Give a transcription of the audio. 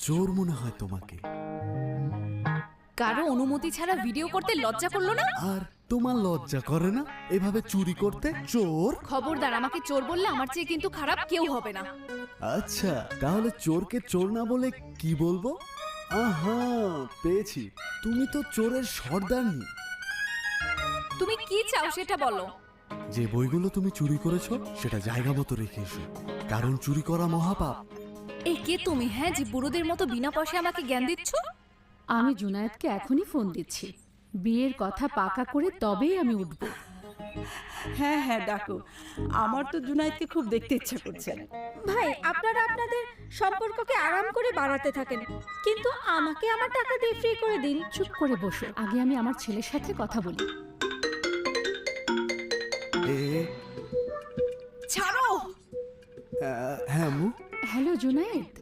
চোর মনে হয় তোমাকে। কারো অনুমতি ছাড়া ভিডিও করতে লজ্জা করলো না? আর তোমার লজ্জা করে না এভাবে চুরি করতে? চোর! খবরদার, আমাকে চোর বললে আমার চেয়ে কিন্তু খারাপ কেউ হবে না। আচ্ছা, তাহলে চোরকে চোর না বলে কি বলবো? আহা, পেয়েছি, তুমি তো চোরের সর্দারনি। তুমি কি চাও সেটা বলো। যে বইগুলো তুমি চুরি করেছো সেটা জায়গা মতো রেখে এসো, কারণ চুরি করা মহাপাপ। এই কে তুমি, হ্যাঁ, যে বুড়োদের মতো বিনা পয়সায় আমাকে জ্ঞান দিচ্ছ? আমি জুনায়েদকে এখনই ফোন দিচ্ছি, বিয়ের কথা পাকা করে তবেই আমি উঠব। হ্যাঁ হ্যাঁ ডাকো, আমার তো জুনায়েদকে খুব দেখতে ইচ্ছা করছে। ভাই, আপনারা আপনাদের সম্পর্ককে আরাম করে বাড়াতে থাকেন, কিন্তু আমাকে আমার টাকা দিয়ে ফ্রি করে দিন। চুপ করে বসো, আগে আমি আমার ছেলের সাথে কথা বলি। ছাড়ো। হ্যাঁ আম্মু। হ্যালো জুনায়েদ,